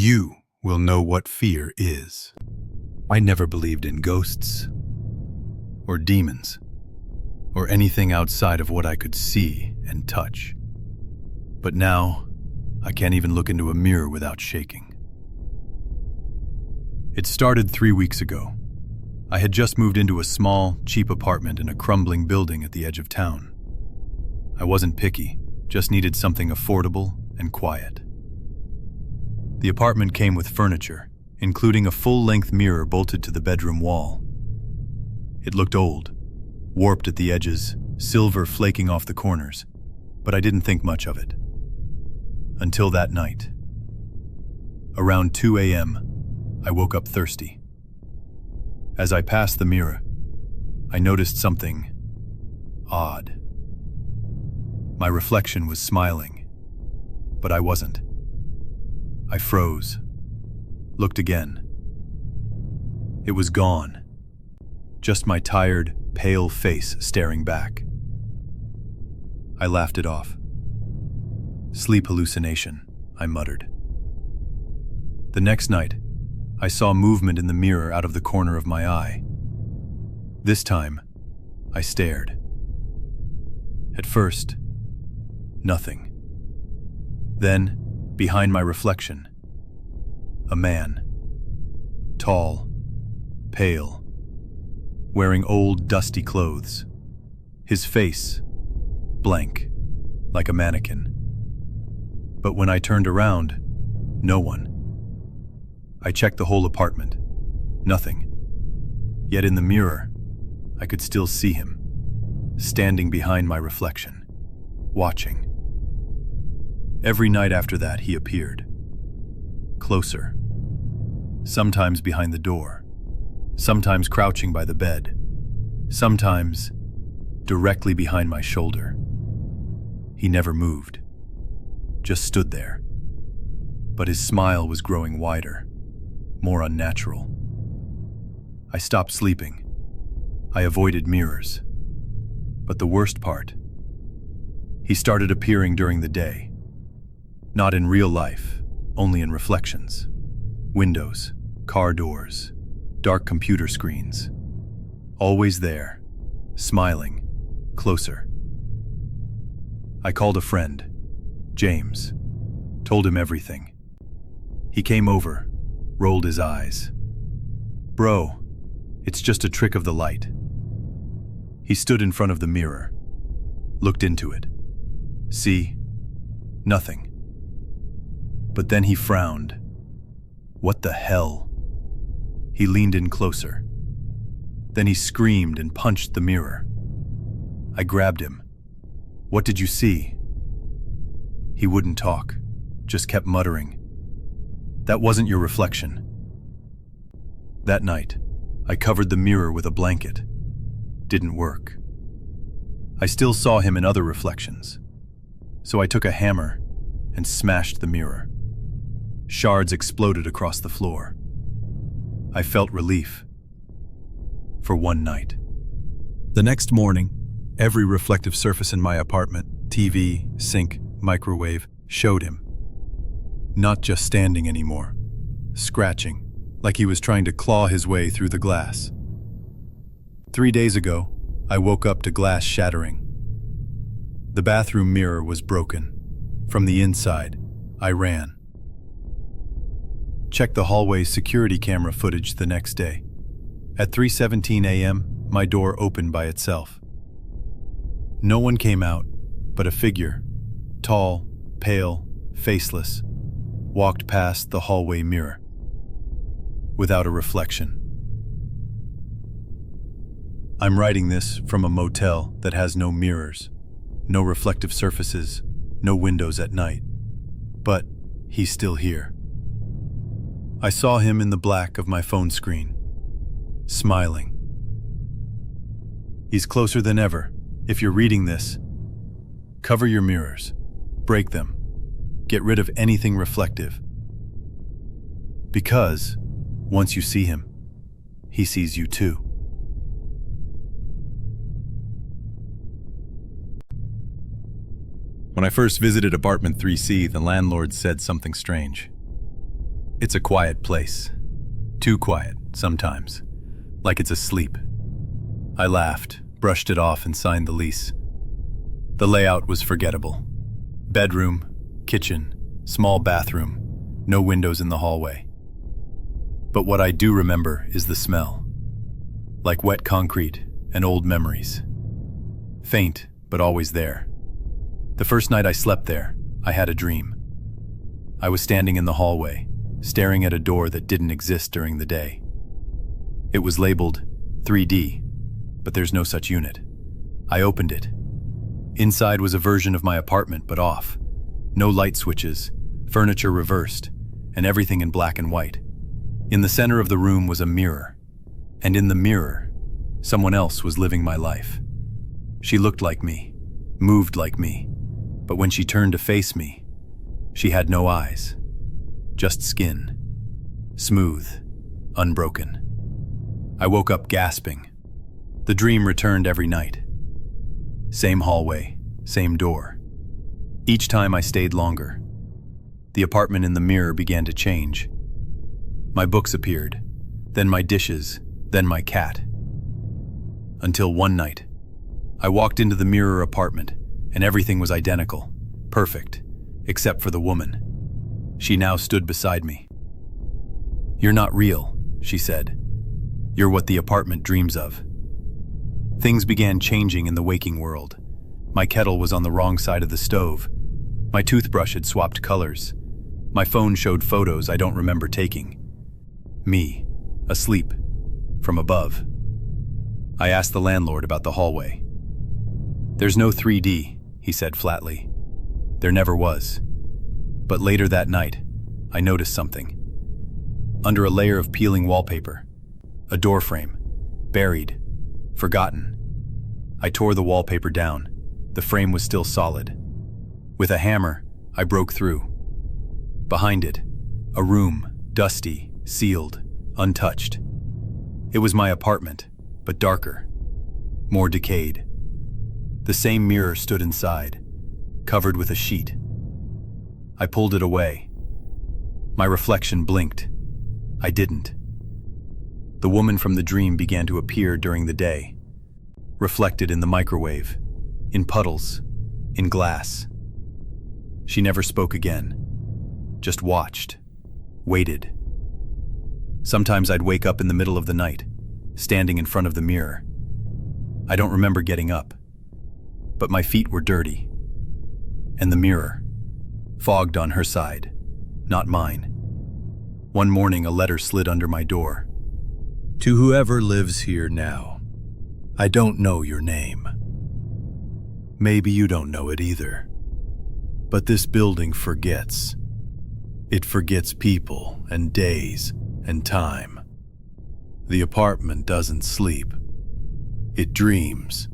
you will know what fear is. I never believed in ghosts or demons or anything outside of what I could see and touch. But now, I can't even look into a mirror without shaking. It started 3 weeks ago. I had just moved into a small, cheap apartment in a crumbling building at the edge of town. I wasn't picky, just needed something affordable and quiet. The apartment came with furniture, including a full-length mirror bolted to the bedroom wall. It looked old, warped at the edges, silver flaking off the corners, but I didn't think much of it. Until that night. Around 2 a.m., I woke up thirsty. As I passed the mirror, I noticed something odd. My reflection was smiling, but I wasn't. I froze, looked again. It was gone. Just my tired, pale face staring back. I laughed it off. Sleep hallucination, I muttered. The next night, I saw movement in the mirror out of the corner of my eye. This time, I stared. At first, nothing. Then, behind my reflection, a man. Tall, pale, wearing old, dusty clothes. His face, blank, like a mannequin. But when I turned around, no one. I checked the whole apartment. Nothing. Yet in the mirror, I could still see him, standing behind my reflection, watching. Every night after that, he appeared. Closer. Sometimes behind the door. Sometimes crouching by the bed. Sometimes directly behind my shoulder. He never moved. Just stood there. But his smile was growing wider, more unnatural. I stopped sleeping. I avoided mirrors. But the worst part, he started appearing during the day. Not in real life, only in reflections. Windows, car doors, dark computer screens. Always there, smiling, closer. I called a friend, James, told him everything. He came over, rolled his eyes. "Bro, it's just a trick of the light." He stood in front of the mirror, looked into it. See? Nothing. But then he frowned. What the hell? He leaned in closer. Then he screamed and punched the mirror. I grabbed him. "What did you see?" He wouldn't talk, just kept muttering. "That wasn't your reflection." That night, I covered the mirror with a blanket. Didn't work. I still saw him in other reflections. So I took a hammer and smashed the mirror. Shards exploded across the floor. I felt relief. For one night. The next morning, every reflective surface in my apartment, TV, sink, microwave, showed him. Not just standing anymore, scratching, like he was trying to claw his way through the glass. 3 days ago, I woke up to glass shattering. The bathroom mirror was broken. From the inside, I ran. Checked the hallway security camera footage the next day. At 3:17 a.m., my door opened by itself. No one came out, but a figure, tall, pale, faceless, walked past the hallway mirror. Without a reflection. I'm writing this from a motel that has no mirrors, no reflective surfaces, no windows at night. But he's still here. I saw him in the black of my phone screen, smiling. He's closer than ever. If you're reading this, cover your mirrors, break them, get rid of anything reflective. Because once you see him, he sees you too. When I first visited apartment 3C, the landlord said something strange. It's a quiet place. Too quiet, sometimes. Like it's asleep. I laughed, brushed it off, and signed the lease. The layout was forgettable. Bedroom, kitchen, small bathroom, no windows in the hallway. But what I do remember is the smell. Like wet concrete and old memories. Faint, but always there. The first night I slept there, I had a dream. I was standing in the hallway, staring at a door that didn't exist during the day. It was labeled 3D, but there's no such unit. I opened it. Inside was a version of my apartment, but off. No light switches, furniture reversed, and everything in black and white. In the center of the room was a mirror, and in the mirror, someone else was living my life. She looked like me, moved like me, but when she turned to face me, she had no eyes, just skin, smooth, unbroken. I woke up gasping. The dream returned every night. Same hallway, same door. Each time I stayed longer. The apartment in the mirror began to change. My books appeared, then my dishes, then my cat. Until one night, I walked into the mirror apartment and everything was identical, perfect, except for the woman. She now stood beside me. "You're not real," she said. "You're what the apartment dreams of." Things began changing in the waking world. My kettle was on the wrong side of the stove. My toothbrush had swapped colors. My phone showed photos I don't remember taking. Me, asleep, from above. I asked the landlord about the hallway. "There's no 3D, he said flatly. There never was. But later that night, I noticed something. Under a layer of peeling wallpaper, a door frame, buried, forgotten. I tore the wallpaper down. The frame was still solid. With a hammer, I broke through. Behind it, a room, dusty, sealed, untouched. It was my apartment, but darker, more decayed. The same mirror stood inside, covered with a sheet. I pulled it away. My reflection blinked. I didn't. The woman from the dream began to appear during the day, reflected in the microwave, in puddles, in glass. She never spoke again, just watched, waited. Sometimes I'd wake up in the middle of the night, standing in front of the mirror. I don't remember getting up, but my feet were dirty. And the mirror, fogged on her side, not mine. One morning a letter slid under my door. "To whoever lives here now, I don't know your name. Maybe you don't know it either. But this building forgets. It forgets people and days and time. The apartment doesn't sleep. It dreams.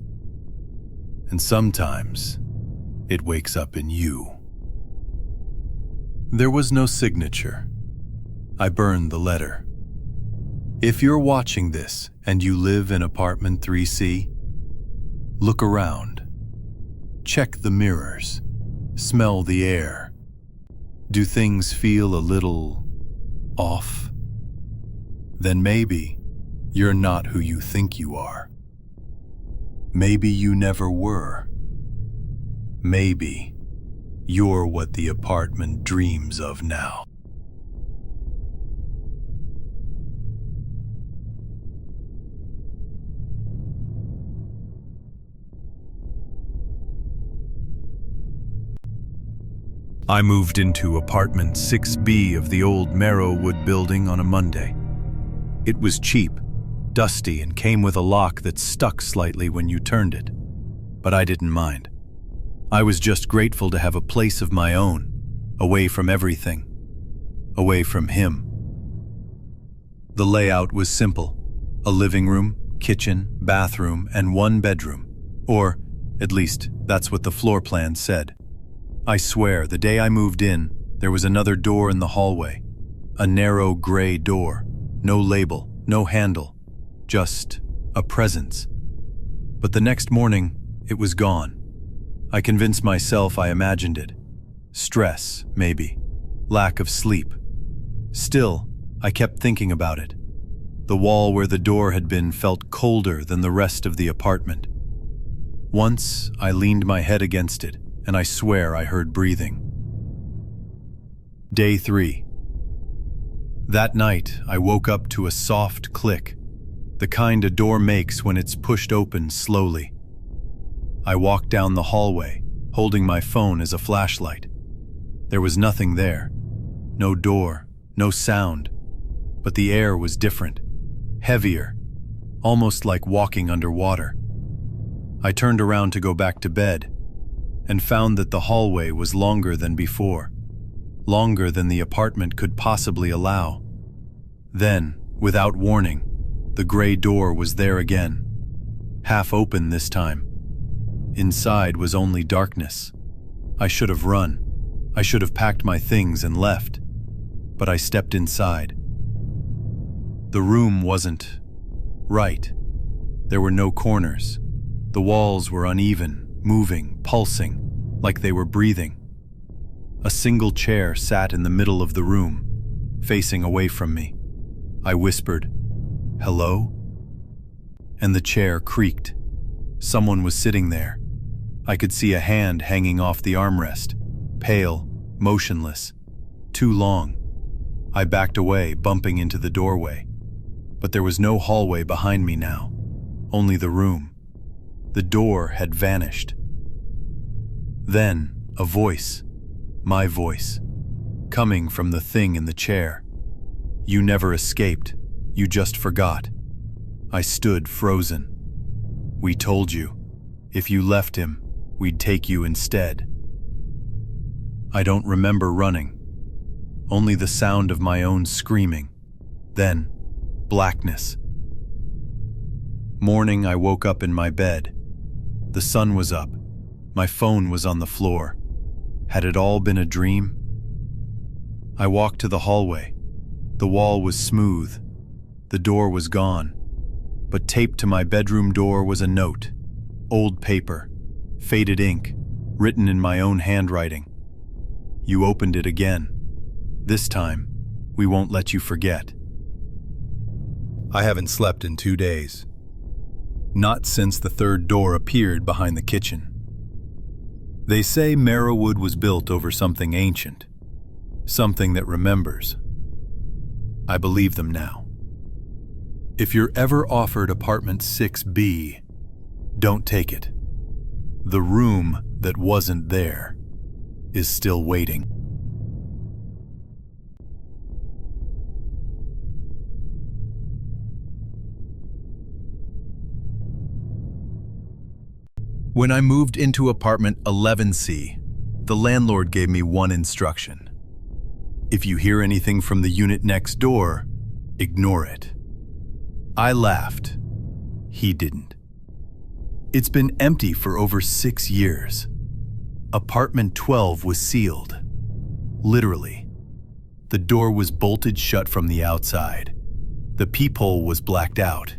And sometimes it wakes up in you." There was no signature. I burned the letter. If you're watching this and you live in apartment 3C, look around. Check the mirrors. Smell the air. Do things feel a little off? Then maybe you're not who you think you are. Maybe you never were. Maybe you're what the apartment dreams of now. I moved into apartment 6B of the old Marrowwood building on a Monday. It was cheap, dusty, and came with a lock that stuck slightly when you turned it. But I didn't mind. I was just grateful to have a place of my own, away from everything, away from him. The layout was simple: a living room, kitchen, bathroom, and one bedroom. Or, at least, that's what the floor plan said. I swear, the day I moved in, there was another door in the hallway. A narrow gray door. No label, no handle. Just a presence. But the next morning, it was gone. I convinced myself I imagined it. Stress, maybe. Lack of sleep. Still, I kept thinking about it. The wall where the door had been felt colder than the rest of the apartment. Once, I leaned my head against it, and I swear I heard breathing. Day 3. That night, I woke up to a soft click, the kind a door makes when it's pushed open slowly. I walked down the hallway, holding my phone as a flashlight. There was nothing there. No door, no sound, but the air was different, heavier, almost like walking underwater. I turned around to go back to bed and found that the hallway was longer than before, longer than the apartment could possibly allow. Then, without warning, the gray door was there again, half open this time. Inside was only darkness. I should have run. I should have packed my things and left. But I stepped inside. The room wasn't right. There were no corners. The walls were uneven, moving, pulsing, like they were breathing. A single chair sat in the middle of the room, facing away from me. I whispered, "Hello?" And the chair creaked. Someone was sitting there. I could see a hand hanging off the armrest, pale, motionless, too long. I backed away, bumping into the doorway. But there was no hallway behind me now, only the room. The door had vanished. Then, a voice, my voice, coming from the thing in the chair. "You never escaped, you just forgot." I stood frozen. "We told you, if you left him, we'd take you instead." I don't remember running, only the sound of my own screaming. Then, blackness. Morning, I woke up in my bed. The sun was up. My phone was on the floor. Had it all been a dream? I walked to the hallway. The wall was smooth. The door was gone. But taped to my bedroom door was a note. Old paper, faded ink, written in my own handwriting. "You opened it again. This time, we won't let you forget." I haven't slept in 2 days. Not since the third door appeared behind the kitchen. They say Marrowwood was built over something ancient, something that remembers. I believe them now. If you're ever offered apartment 6B, don't take it. The room that wasn't there is still waiting. When I moved into apartment 11C, the landlord gave me one instruction. If you hear anything from the unit next door, ignore it. I laughed. He didn't. It's been empty for over 6 years. Apartment 12 was sealed. Literally. The door was bolted shut from the outside. The peephole was blacked out,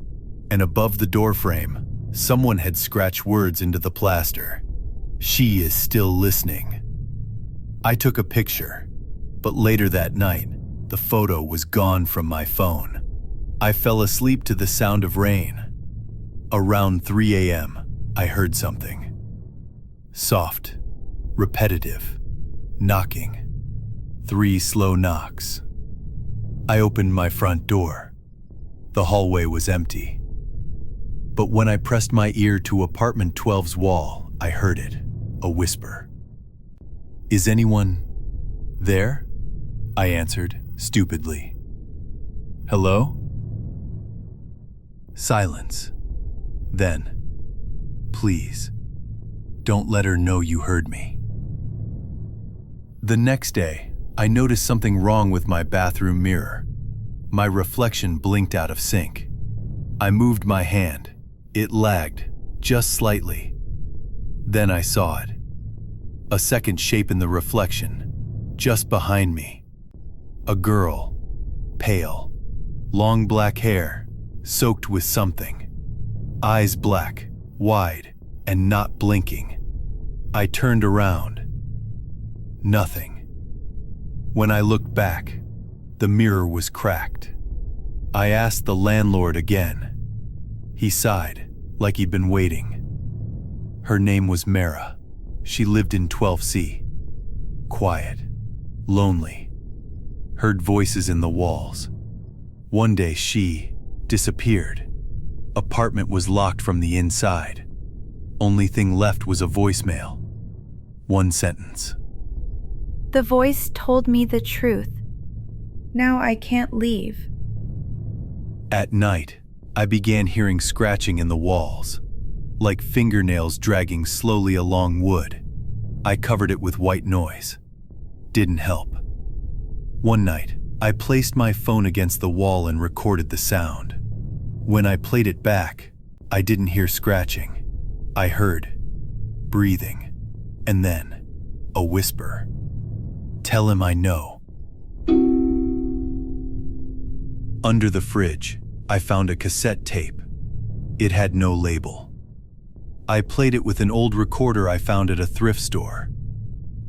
and above the doorframe, someone had scratched words into the plaster. "She is still listening." I took a picture, but later that night, the photo was gone from my phone. I fell asleep to the sound of rain. Around 3 a.m., I heard something. Soft, repetitive, knocking. 3 slow knocks. I opened my front door. The hallway was empty. But when I pressed my ear to apartment 12's wall, I heard it, a whisper. "Is anyone there?" I answered, stupidly. "Hello?" Silence. Then, "Please, don't let her know you heard me." The next day, I noticed something wrong with my bathroom mirror. My reflection blinked out of sync. I moved my hand. It lagged, just slightly. Then I saw it. A second shape in the reflection, just behind me. A girl, pale, long black hair, soaked with something. Eyes black, wide, and not blinking. I turned around. Nothing. When I looked back, The mirror was cracked. I asked the landlord again. He sighed, like he'd been waiting. Her name was Mara. She lived in 12C. Quiet, lonely. Heard voices in the walls. One day she disappeared. Apartment was locked from the inside. Only thing left was a voicemail. One sentence. The voice told me the truth. Now I can't leave. At night, I began hearing scratching in the walls, like fingernails dragging slowly along wood. I covered it with white noise. Didn't help. One night, I placed my phone against the wall and recorded the sound. When I played it back, I didn't hear scratching. I heard breathing, and then a whisper. Tell him I know. Under the fridge, I found a cassette tape. It had no label. I played it with an old recorder I found at a thrift store.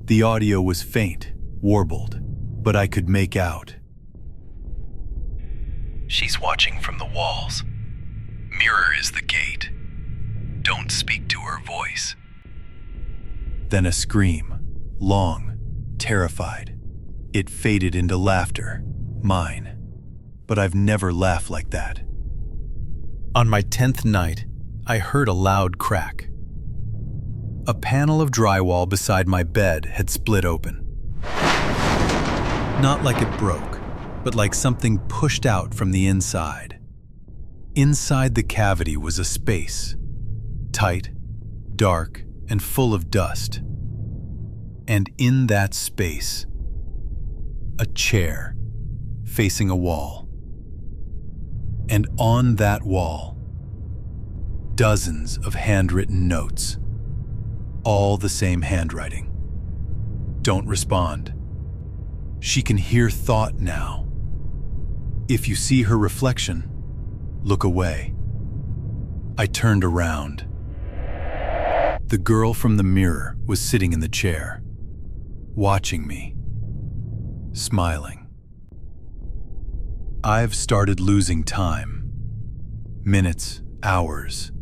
The audio was faint, warbled, but I could make out. She's watching from the walls. Mirror is the gate. Don't speak to her voice. Then a scream, long, terrified. It faded into laughter, mine. But I've never laughed like that. On my 10th night, I heard a loud crack. A panel of drywall beside my bed had split open. Not like it broke, but like something pushed out from the inside. Inside the cavity was a space, tight, dark, and full of dust. And in that space, a chair facing a wall. And on that wall, dozens of handwritten notes, all the same handwriting. Don't respond. She can hear thought now. If you see her reflection, look away. I turned around. The girl from the mirror was sitting in the chair, watching me, smiling. I've started losing time. Minutes, hours.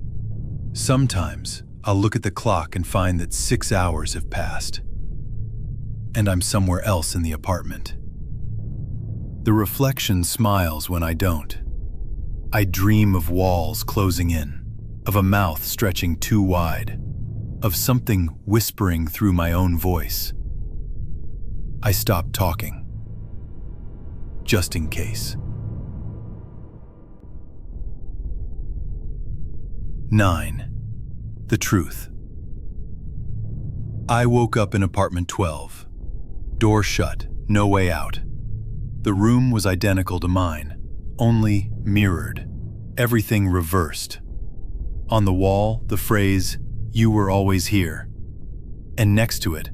Sometimes I'll look at the clock and find that 6 hours have passed, and I'm somewhere else in the apartment. The reflection smiles when I don't. I dream of walls closing in, of a mouth stretching too wide, of something whispering through my own voice. I stop talking, just in case. 9. The truth. I woke up in apartment 12. Door shut, no way out. The room was identical to mine, only mirrored. Everything reversed. On the wall, the phrase, "You were always here." And next to it,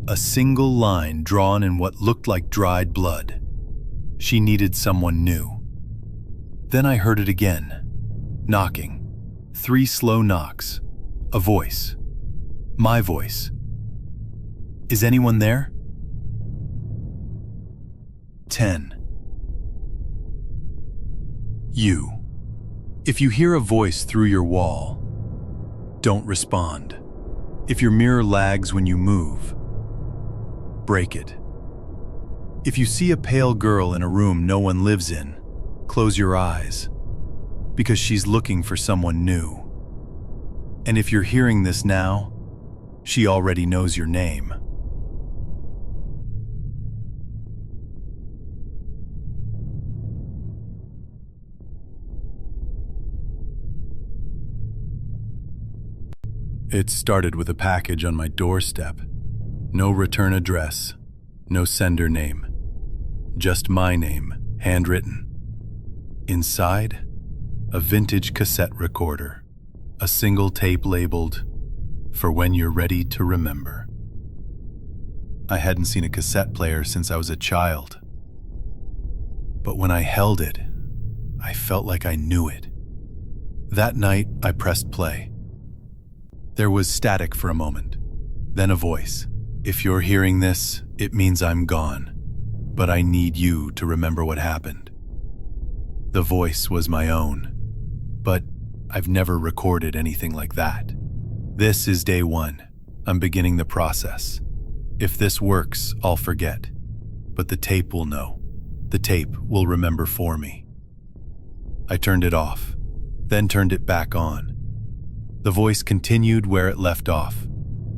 a single line drawn in what looked like dried blood. She needed someone new. Then I heard it again. Knocking. 3 slow knocks. A voice. My voice. Is anyone there? 10. You. If you hear a voice through your wall, don't respond. If your mirror lags when you move, break it. If you see a pale girl in a room no one lives in, close your eyes, because she's looking for someone new. And if you're hearing this now, she already knows your name. It started with a package on my doorstep. No return address, no sender name. Just my name, handwritten. Inside, a vintage cassette recorder. A single tape labeled, "For when you're ready to remember." I hadn't seen a cassette player since I was a child. But when I held it, I felt like I knew it. That night, I pressed play. There was static for a moment, then a voice. "If you're hearing this, it means I'm gone. but I need you to remember what happened." The voice was my own, but I've never recorded anything like that. This is day 1. I'm beginning the process. If this works, I'll forget. But the tape will know. The tape will remember for me. I turned it off, then turned it back on. The voice continued where it left off.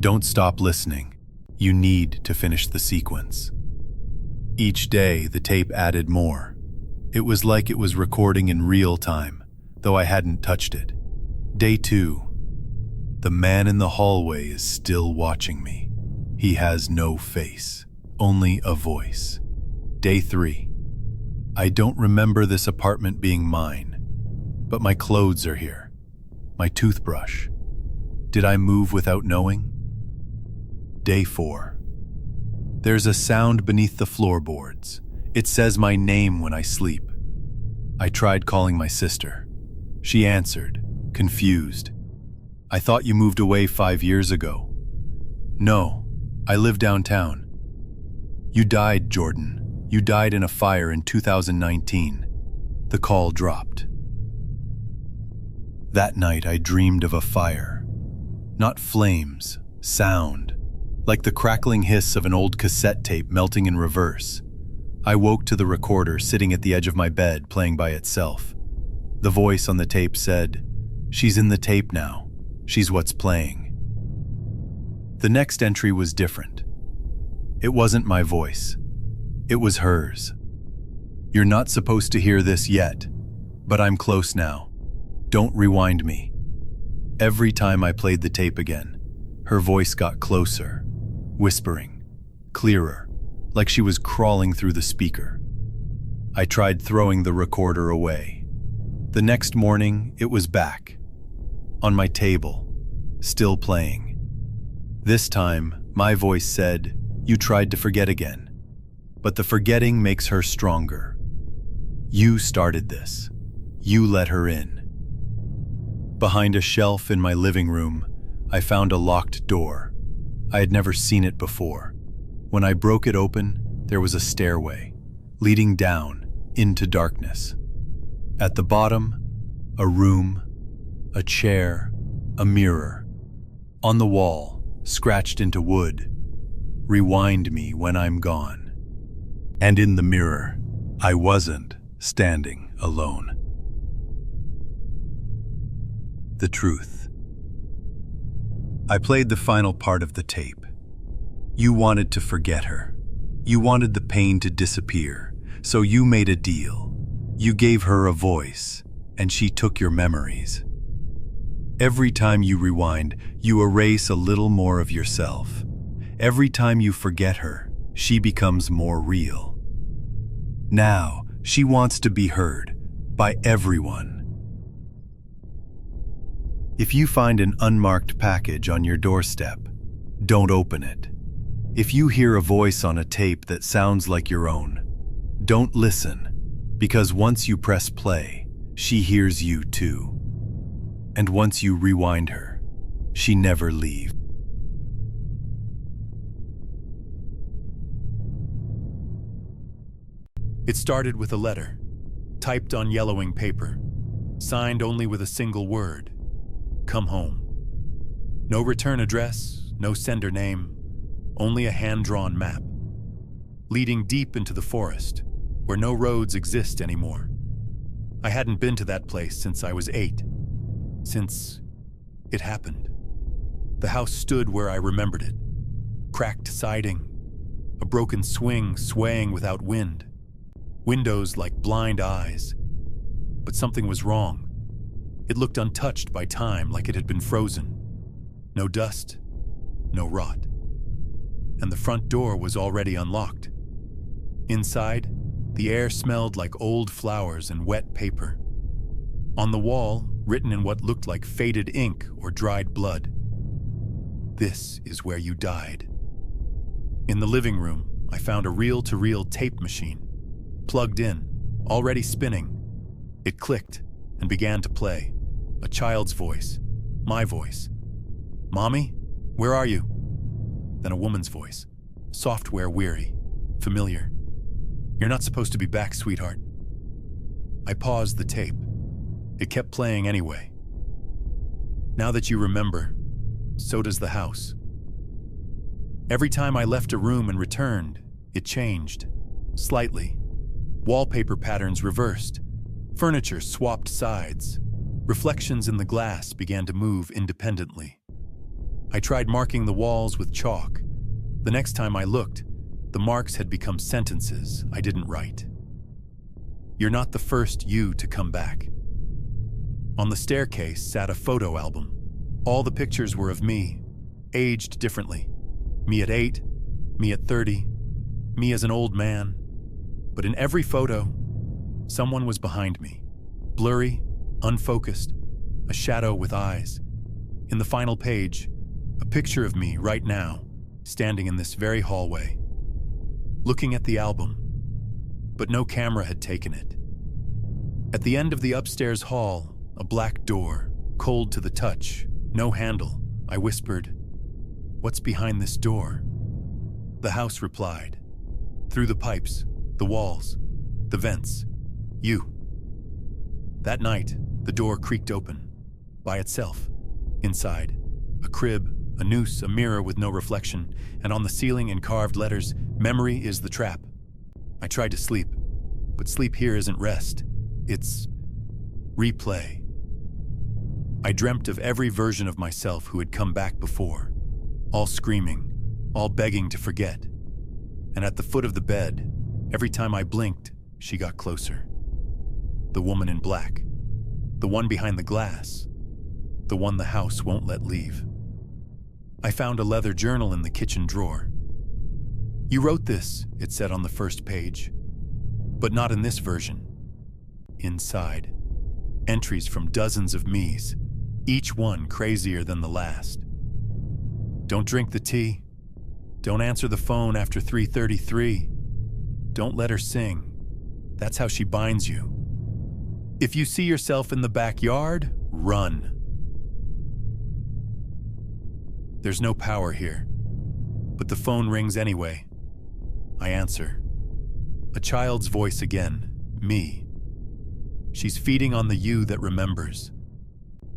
"Don't stop listening. You need to finish the sequence." Each day, the tape added more. It was like it was recording in real time, though I hadn't touched it. Day 2. The man in the hallway is still watching me. He has no face, only a voice. Day 3. I don't remember this apartment being mine, but my clothes are here. My toothbrush. Did I move without knowing? Day 4. There's a sound beneath the floorboards. It says my name when I sleep. I tried calling my sister. She answered, confused. "I thought you moved away 5 years ago." "No, I live downtown." "You died, Jordan. You died in a fire in 2019. The call dropped. That night I dreamed of a fire. Not flames, sound. Like the crackling hiss of an old cassette tape melting in reverse. I woke to the recorder sitting at the edge of my bed playing by itself. The voice on the tape said, "She's in the tape now. She's what's playing." The next entry was different. It wasn't my voice. It was hers. "You're not supposed to hear this yet, but I'm close now. Don't rewind me." Every time I played the tape again, her voice got closer, whispering, clearer, like she was crawling through the speaker. I tried throwing the recorder away. The next morning, it was back, on my table, still playing. This time, my voice said, "You tried to forget again, but the forgetting makes her stronger. You started this. You let her in." Behind a shelf in my living room, I found a locked door. I had never seen it before. When I broke it open, there was a stairway, leading down into darkness. At the bottom, a room, a chair, a mirror. On the wall, scratched into wood, "Rewind me when I'm gone." And in the mirror, I wasn't standing alone. The truth. I played the final part of the tape. You wanted to forget her. You wanted the pain to disappear, so you made a deal. You gave her a voice, and she took your memories. Every time you rewind, you erase a little more of yourself. Every time you forget her, she becomes more real. Now, she wants to be heard by everyone. If you find an unmarked package on your doorstep, don't open it. If you hear a voice on a tape that sounds like your own, don't listen, because once you press play, she hears you too. And once you rewind her, she never leaves. It started with a letter, typed on yellowing paper, signed only with a single word: "Come home." No return address, no sender name, only a hand-drawn map, leading deep into the forest, where no roads exist anymore. I hadn't been to that place since I was 8, since it happened. The house stood where I remembered it, cracked siding, a broken swing swaying without wind, windows like blind eyes. But something was wrong. It looked untouched by time, like it had been frozen. No dust, no rot. And the front door was already unlocked. Inside, the air smelled like old flowers and wet paper. On the wall, written in what looked like faded ink or dried blood, "This is where you died." In the living room, I found a reel-to-reel tape machine, plugged in, already spinning. It clicked and began to play. A child's voice, my voice. "Mommy, where are you?" Then a woman's voice, software weary, familiar. "You're not supposed to be back, sweetheart." I paused the tape. It kept playing anyway. Now that you remember, so does the house. Every time I left a room and returned, it changed. Slightly. Wallpaper patterns reversed. Furniture swapped sides. Reflections in the glass began to move independently. I tried marking the walls with chalk. The next time I looked, the marks had become sentences I didn't write. "You're not the first you to come back." On the staircase sat a photo album. All the pictures were of me, aged differently. Me at 8, me at 30, me as an old man. But in every photo, someone was behind me. Blurry, unfocused, a shadow with eyes. In the final page, a picture of me right now, standing in this very hallway, looking at the album, but no camera had taken it. At the end of the upstairs hall, a black door, cold to the touch, no handle. I whispered, "What's behind this door?" The house replied, "Through the pipes, the walls, the vents, you." That night, the door creaked open, by itself. Inside, a crib, a noose, a mirror with no reflection, and on the ceiling in carved letters, "Memory is the trap." I tried to sleep, but sleep here isn't rest. It's replay. I dreamt of every version of myself who had come back before, all screaming, all begging to forget. And at the foot of the bed, every time I blinked, she got closer. The woman in black, the one behind the glass, the one the house won't let leave. I found a leather journal in the kitchen drawer. "You wrote this," it said on the first page, "but not in this version." Inside, entries from dozens of me's, each one crazier than the last. "Don't drink the tea. Don't answer the phone after 3:33. Don't let her sing. That's how she binds you. If you see yourself in the backyard, run. There's no power here, but the phone rings anyway. I answer. A child's voice again, me. She's feeding on the you that remembers.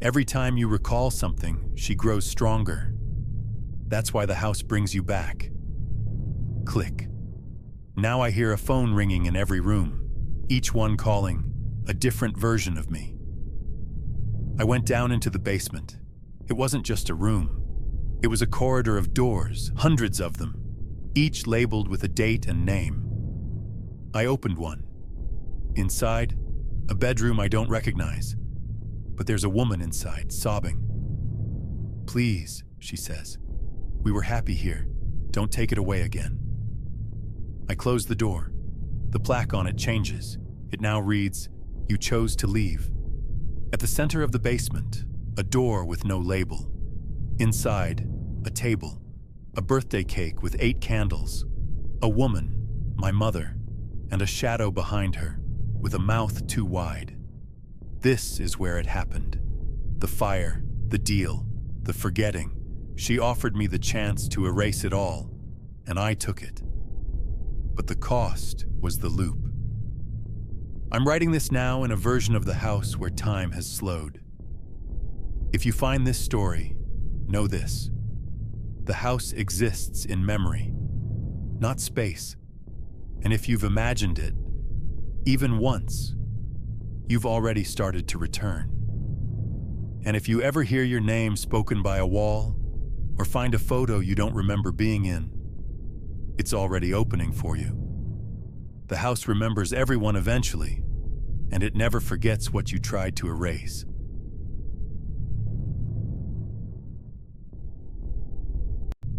Every time you recall something, she grows stronger. That's why the house brings you back. Click. Now I hear a phone ringing in every room, each one calling a different version of me. I went down into the basement. It wasn't just a room. It was a corridor of doors, hundreds of them, each labeled with a date and name. I opened one. Inside, a bedroom I don't recognize, but there's a woman inside, sobbing. "Please," she says, "we were happy here. Don't take it away again." I close the door. The plaque on it changes. It now reads, "You chose to leave." At the center of the basement, a door with no label. Inside, a table, a birthday cake with 8 candles, a woman, my mother, and a shadow behind her with a mouth too wide. This is where it happened. The fire, the deal, the forgetting. She offered me the chance to erase it all, and I took it. But the cost was the loop. I'm writing this now in a version of the house where time has slowed. If you find this story, know this. The house exists in memory, not space. And if you've imagined it, even once, you've already started to return. And if you ever hear your name spoken by a wall, or find a photo you don't remember being in, it's already opening for you. The house remembers everyone eventually, and it never forgets what you tried to erase.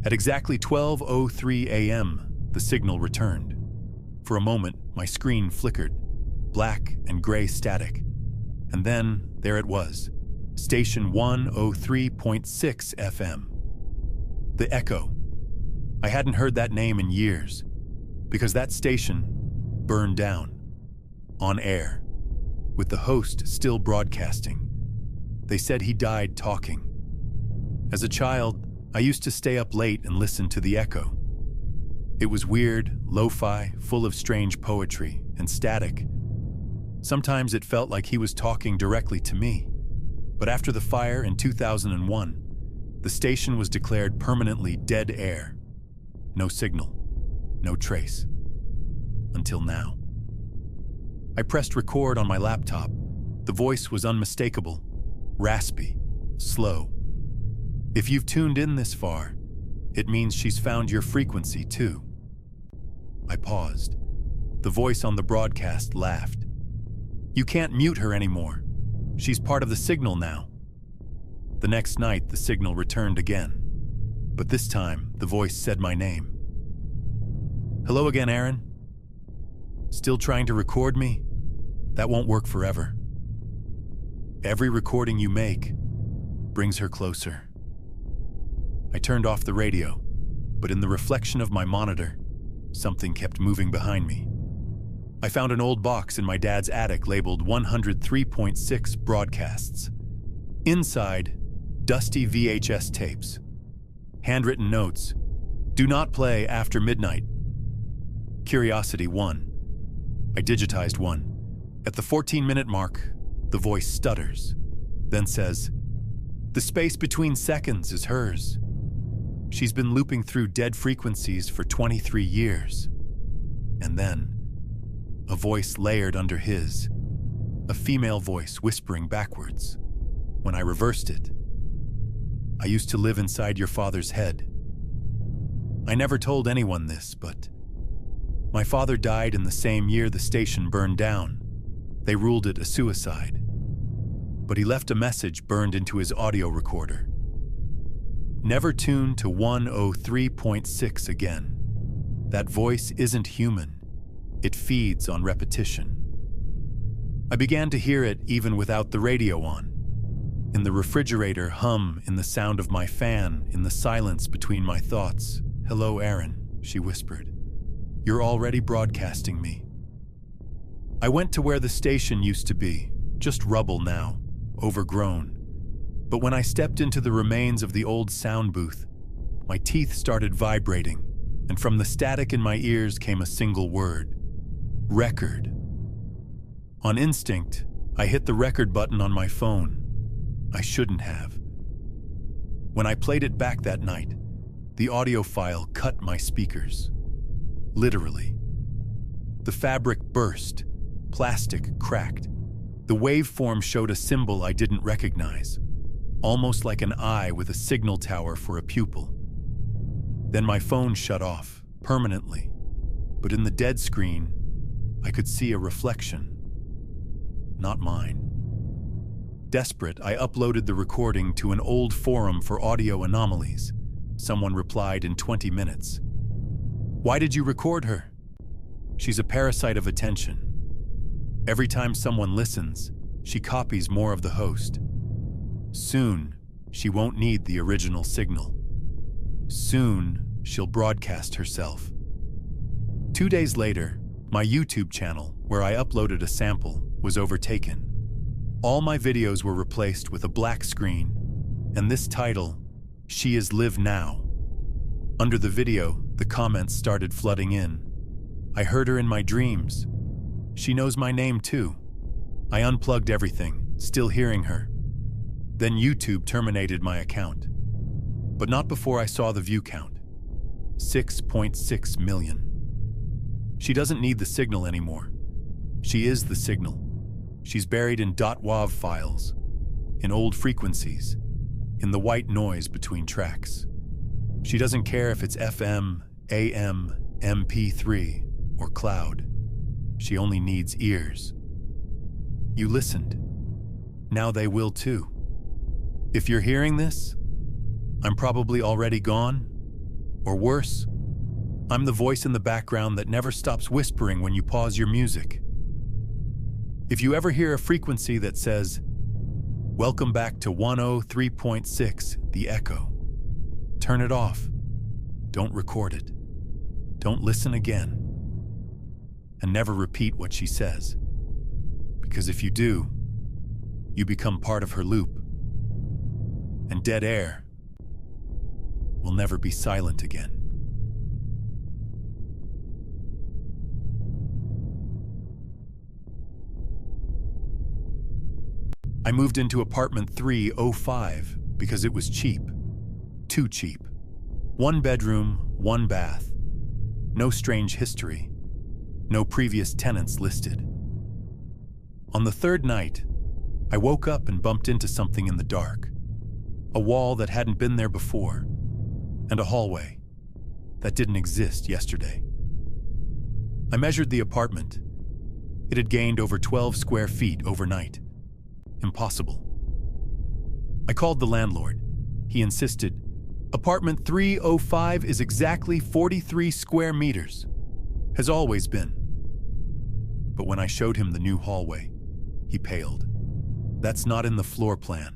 At exactly 12:03 a.m., the signal returned. For a moment, my screen flickered, black and gray static. And then, there it was, station 103.6 FM. The Echo. I hadn't heard that name in years, because that station burned down, on air, with the host still broadcasting. They said he died talking. As a child, I used to stay up late and listen to the Echo. It was weird, lo-fi, full of strange poetry and static. Sometimes it felt like he was talking directly to me. But after the fire in 2001, the station was declared permanently dead air. No signal, no trace. Until now. I pressed record on my laptop. The voice was unmistakable, raspy, slow. If you've tuned in this far, it means she's found your frequency too. I paused. The voice on the broadcast laughed. You can't mute her anymore. She's part of the signal now. The next night, the signal returned again. But this time, the voice said my name. Hello again, Aaron. Still trying to record me? That won't work forever. Every recording you make brings her closer. I turned off the radio, but in the reflection of my monitor, something kept moving behind me. I found an old box in my dad's attic labeled 103.6 broadcasts. Inside, dusty VHS tapes. Handwritten notes. Do not play after midnight. Curiosity 1. I digitized one. At the 14-minute mark, the voice stutters, then says, "The space between seconds is hers." She's been looping through dead frequencies for 23 years. And then, a voice layered under his, a female voice whispering backwards. When I reversed it, I used to live inside your father's head. I never told anyone this, but my father died in the same year the station burned down. They ruled it a suicide. But he left a message burned into his audio recorder. Never tune to 103.6 again. That voice isn't human. It feeds on repetition. I began to hear it even without the radio on. In the refrigerator hum, in the sound of my fan, in the silence between my thoughts. "Hello, Aaron," she whispered. "You're already broadcasting me." I went to where the station used to be, just rubble now, overgrown. But when I stepped into the remains of the old sound booth, my teeth started vibrating, and from the static in my ears came a single word: record. On instinct, I hit the record button on my phone. I shouldn't have. When I played it back that night, the audio file cut my speakers. Literally. The fabric burst, plastic cracked. The waveform showed a symbol I didn't recognize, almost like an eye with a signal tower for a pupil. Then my phone shut off, permanently. But in the dead screen, I could see a reflection. Not mine. Desperate, I uploaded the recording to an old forum for audio anomalies. Someone replied in 20 minutes. "Why did you record her? She's a parasite of attention. Every time someone listens, she copies more of the host. Soon, she won't need the original signal. Soon, she'll broadcast herself." 2 days later, my YouTube channel, where I uploaded a sample, was overtaken. All my videos were replaced with a black screen, and this title, "She is Live Now." Under the video, the comments started flooding in. "I heard her in my dreams. She knows my name too." I unplugged everything, still hearing her. Then YouTube terminated my account. But not before I saw the view count. 6.6 million. She doesn't need the signal anymore. She is the signal. She's buried in .wav files, in old frequencies, in the white noise between tracks. She doesn't care if it's FM, AM, MP3, or cloud. She only needs ears. You listened. Now they will too. If you're hearing this, I'm probably already gone. Or worse, I'm the voice in the background that never stops whispering when you pause your music. If you ever hear a frequency that says, "Welcome back to 103.6, the echo," turn it off. Don't record it. Don't listen again. And never repeat what she says. Because if you do, you become part of her loop. And dead air will never be silent again. I moved into apartment 305 because it was cheap. Too cheap. 1 bedroom, 1 bath. No strange history. No previous tenants listed. On the 3rd night, I woke up and bumped into something in the dark. A wall that hadn't been there before, and a hallway that didn't exist yesterday. I measured the apartment. It had gained over 12 square feet overnight. Impossible. I called the landlord. He insisted, "Apartment 305 is exactly 43 square meters. Has always been." But when I showed him the new hallway, he paled. "That's not in the floor plan."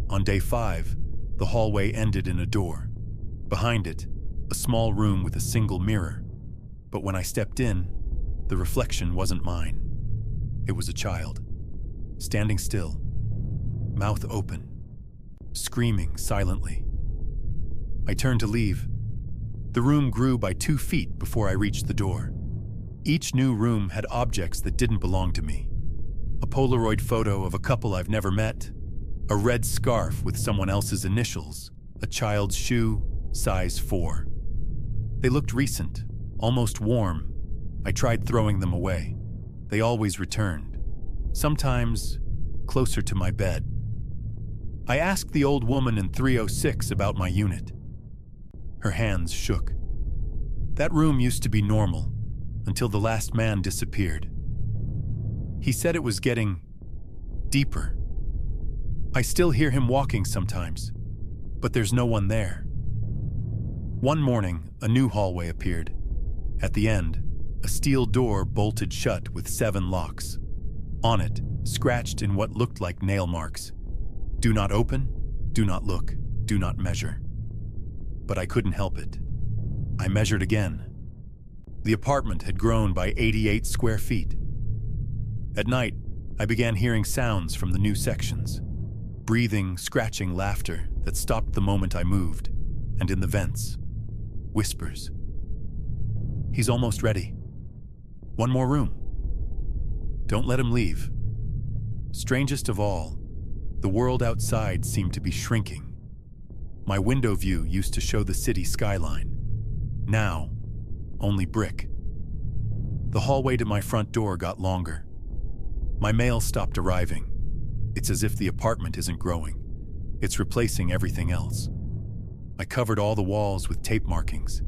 On day 5, the hallway ended in a door. Behind it, a small room with a single mirror. But when I stepped in, the reflection wasn't mine. It was a child, standing still, mouth open, screaming silently. I turned to leave. The room grew by 2 feet before I reached the door. Each new room had objects that didn't belong to me. A Polaroid photo of a couple I've never met, a red scarf with someone else's initials, a child's shoe, size 4. They looked recent, almost warm. I tried throwing them away. They always returned, sometimes closer to my bed. I asked the old woman in 306 about my unit. Her hands shook. That room used to be normal until the last man disappeared. He said it was getting deeper. I still hear him walking sometimes, but there's no one there. One morning, a new hallway appeared. At the end, a steel door bolted shut with 7 locks. On it, scratched in what looked like nail marks. "Do not open, do not look, do not measure." But I couldn't help it. I measured again. The apartment had grown by 88 square feet. At night, I began hearing sounds from the new sections. Breathing, scratching laughter that stopped the moment I moved, and in the vents, whispers. "He's almost ready. 1 more room. Don't let him leave." Strangest of all, the world outside seemed to be shrinking. My window view used to show the city skyline. Now, only brick. The hallway to my front door got longer. My mail stopped arriving. It's as if the apartment isn't growing. It's replacing everything else. I covered all the walls with tape markings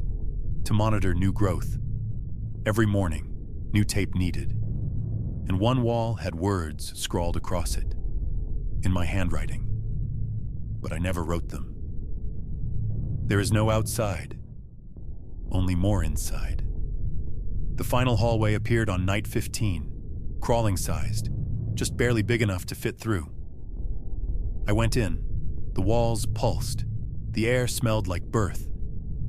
to monitor new growth. Every morning, new tape needed. And one wall had words scrawled across it, in my handwriting. But I never wrote them. There is no outside, only more inside. The final hallway appeared on night 15, crawling-sized, just barely big enough to fit through. I went in. The walls pulsed. The air smelled like birth.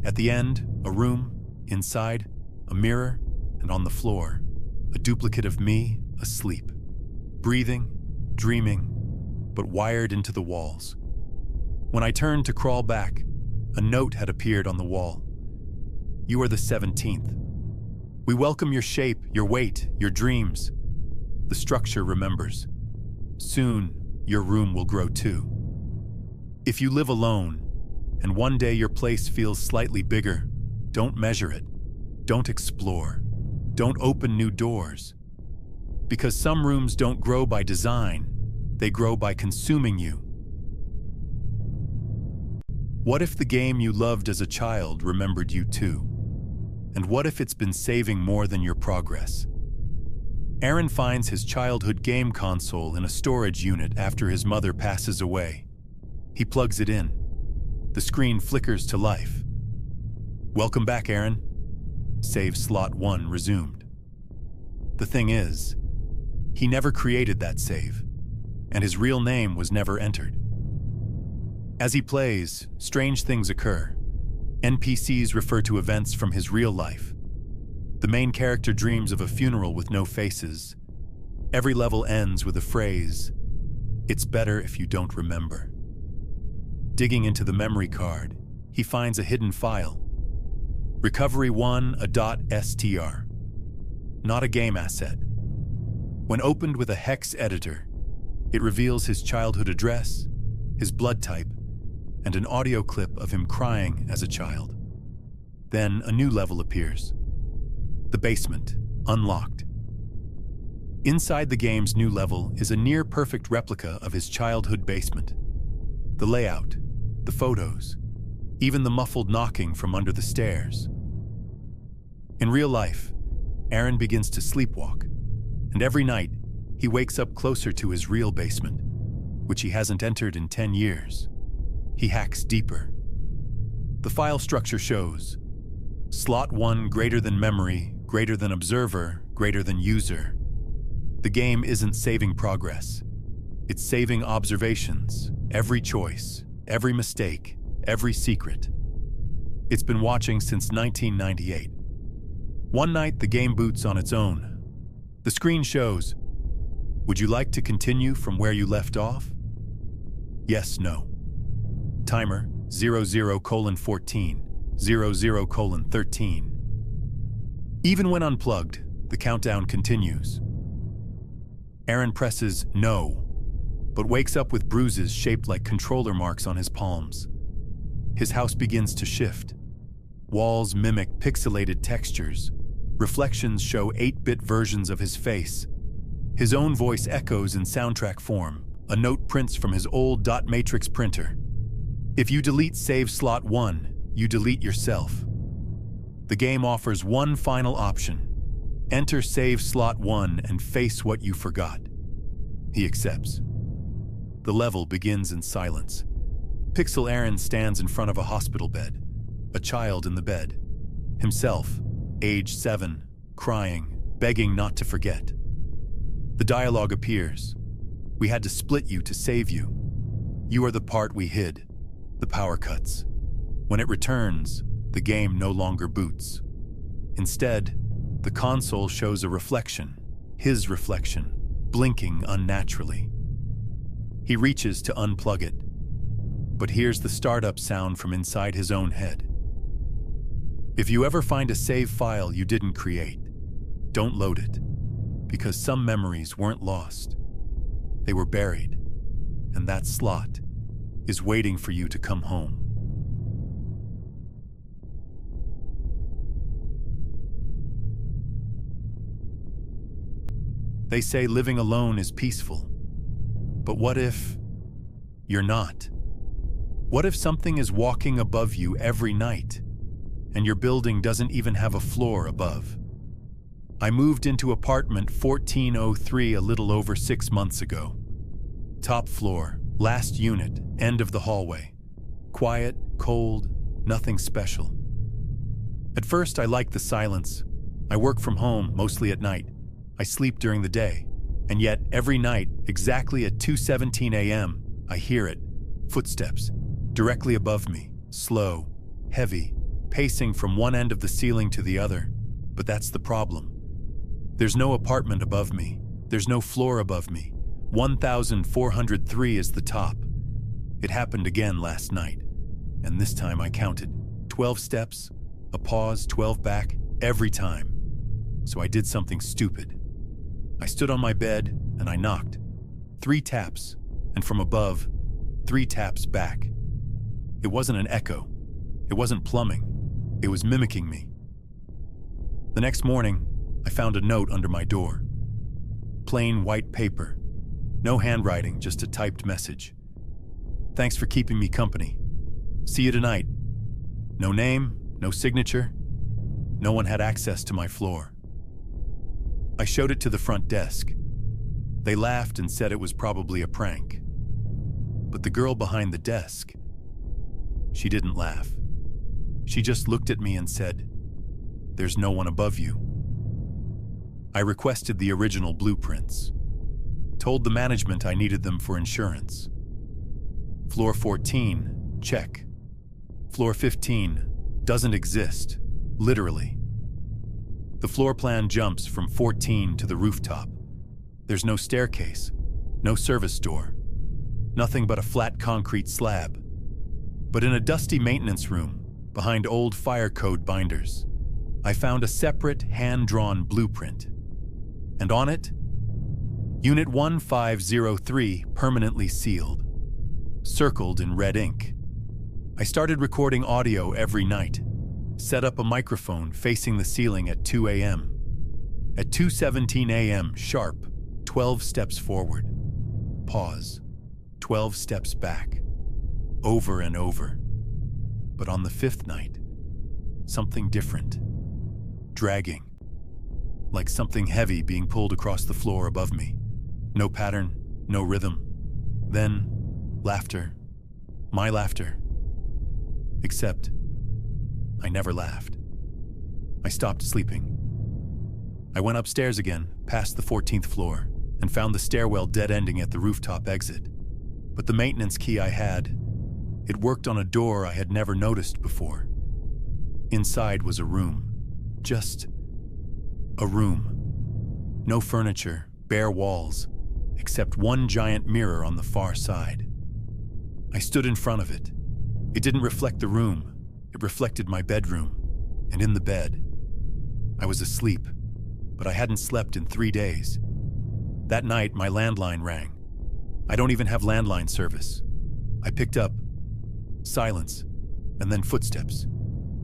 At the end, a room, inside, a mirror, and on the floor, a duplicate of me asleep, breathing, dreaming, but wired into the walls. When I turned to crawl back, a note had appeared on the wall. "You are the 17th. We welcome your shape, your weight, your dreams." The structure remembers. Soon, your room will grow too. If you live alone, and one day your place feels slightly bigger, don't measure it. Don't explore. Don't open new doors. Because some rooms don't grow by design, they grow by consuming you. What if the game you loved as a child remembered you too? And what if it's been saving more than your progress? Aaron finds his childhood game console in a storage unit after his mother passes away. He plugs it in. The screen flickers to life. "Welcome back, Aaron." Save slot 1 resumed. The thing is, he never created that save, and his real name was never entered. As he plays, strange things occur. NPCs refer to events from his real life. The main character dreams of a funeral with no faces. Every level ends with a phrase, "It's better if you don't remember." Digging into the memory card, he finds a hidden file. Recovery 1, a .str. Not a game asset. When opened with a hex editor, It reveals his childhood address, his blood type, and an audio clip of him crying as a child. Then a new level appears. The basement, unlocked. Inside the game's new level is a near-perfect replica of his childhood basement. The layout, the photos, even the muffled knocking from under the stairs. In real life, Aaron begins to sleepwalk, and every night he wakes up closer to his real basement, which he hasn't entered in 10 years. He hacks deeper. The file structure shows slot 1 greater than memory, greater than observer, greater than user. The game isn't saving progress. It's saving observations, every choice, every mistake, every secret. It's been watching since 1998. One night, the game boots on its own. The screen shows, would you like to continue from where you left off? Yes, no. Timer 00:14, 00:13. Even when unplugged, the countdown continues. Aaron presses no, but wakes up with bruises shaped like controller marks on his palms. His house begins to shift. Walls mimic pixelated textures. Reflections show 8-bit versions of his face. His own voice echoes in soundtrack form. A note prints from his old dot matrix printer. If you delete save slot 1, you delete yourself. The game offers one final option. Enter save slot 1 and face what you forgot. He accepts. The level begins in silence. Pixel Aaron stands in front of a hospital bed. A child in the bed. Himself, age 7, crying, begging not to forget. The dialogue appears. We had to split you to save you. You are the part we hid. The power cuts. When it returns, the game no longer boots. Instead, the console shows a reflection, his reflection, blinking unnaturally. He reaches to unplug it, but hears the startup sound from inside his own head. If you ever find a save file you didn't create, don't load it, because some memories weren't lost. They were buried, and that slot is waiting for you to come home. They say living alone is peaceful. But what if you're not? What if something is walking above you every night, and your building doesn't even have a floor above? I moved into apartment 1403 a little over 6 months ago. Top floor, last unit, end of the hallway. Quiet, cold, nothing special. At first, I liked the silence. I work from home, mostly at night. I sleep during the day, and yet every night, exactly at 2:17 a.m., I hear it, footsteps, directly above me, slow, heavy, pacing from one end of the ceiling to the other. But that's the problem. There's no apartment above me. There's no floor above me. 1403 is the top. It happened again last night, and this time I counted. 12 steps, a pause, 12 back, every time. So I did something stupid. I stood on my bed and I knocked. 3 taps, and from above, 3 taps back. It wasn't an echo. It wasn't plumbing. It was mimicking me. The next morning, I found a note under my door. Plain white paper. No handwriting, just a typed message. Thanks for keeping me company. See you tonight. No name, no signature. No one had access to my floor. I showed it to the front desk. They laughed and said it was probably a prank. But the girl behind the desk, she didn't laugh. She just looked at me and said, "There's no one above you." I requested the original blueprints. Told the management I needed them for insurance. Floor 14, check. Floor 15 doesn't exist, literally. The floor plan jumps from 14 to the rooftop. There's no staircase, no service door, nothing but a flat concrete slab. But in a dusty maintenance room, behind old fire code binders, I found a separate hand-drawn blueprint. And on it, Unit 1503 permanently sealed. Circled in red ink. I started recording audio every night. Set up a microphone facing the ceiling at 2 a.m. At 2:17 a.m. sharp, 12 steps forward. Pause. 12 steps back. Over and over. But on the fifth night, something different. Dragging. Like something heavy being pulled across the floor above me. No pattern, no rhythm. Then, laughter. My laughter. Except, I never laughed. I stopped sleeping. I went upstairs again, past the 14th floor, and found the stairwell dead-ending at the rooftop exit. But the maintenance key I had, it worked on a door I had never noticed before. Inside was a room. Just a room. No furniture, bare walls, except one giant mirror on the far side. I stood in front of it. It didn't reflect the room. It reflected my bedroom. And in the bed, I was asleep, but I hadn't slept in 3 days. That night, my landline rang. I don't even have landline service. I picked up. Silence, and then footsteps,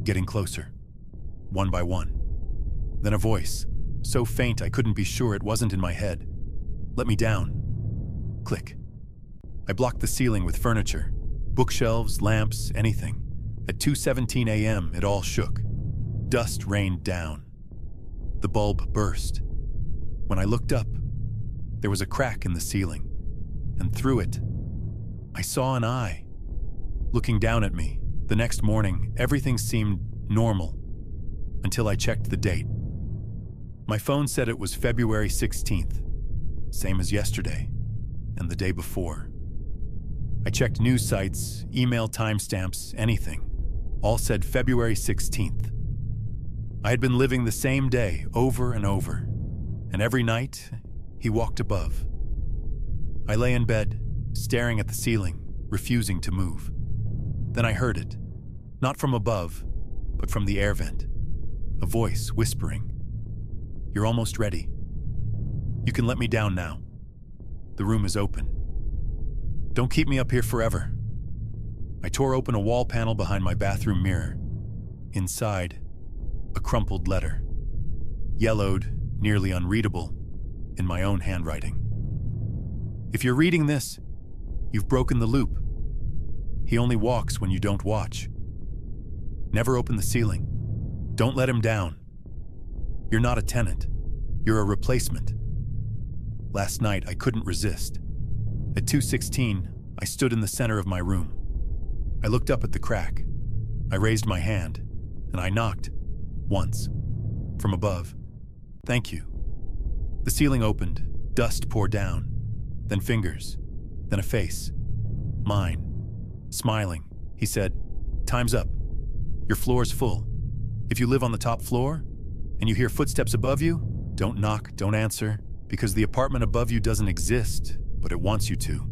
getting closer, one by one. Then a voice, so faint I couldn't be sure it wasn't in my head. Let me down. Click. I blocked the ceiling with furniture, bookshelves, lamps, anything. At 2:17 a.m., it all shook. Dust rained down. The bulb burst. When I looked up, there was a crack in the ceiling, and through it, I saw an eye. Looking down at me, the next morning, everything seemed normal, until I checked the date. My phone said it was February 16th, same as yesterday, and the day before. I checked news sites, email timestamps, anything. All said February 16th. I had been living the same day over and over, and every night, he walked above. I lay in bed, staring at the ceiling, refusing to move. Then I heard it, not from above, but from the air vent. A voice whispering, "You're almost ready. You can let me down now. The room is open. Don't keep me up here forever." I tore open a wall panel behind my bathroom mirror. Inside, a crumpled letter. Yellowed, nearly unreadable, in my own handwriting. "If you're reading this, you've broken the loop. He only walks when you don't watch. Never open the ceiling. Don't let him down. You're not a tenant. You're a replacement." Last night, I couldn't resist. At 2:16, I stood in the center of my room. I looked up at the crack. I raised my hand, and I knocked, once, from above. "Thank you." The ceiling opened, dust poured down, then fingers, then a face. Mine. Smiling, he said, "Time's up. Your floor's full. If you live on the top floor, and you hear footsteps above you, don't knock, don't answer, because the apartment above you doesn't exist, but it wants you to.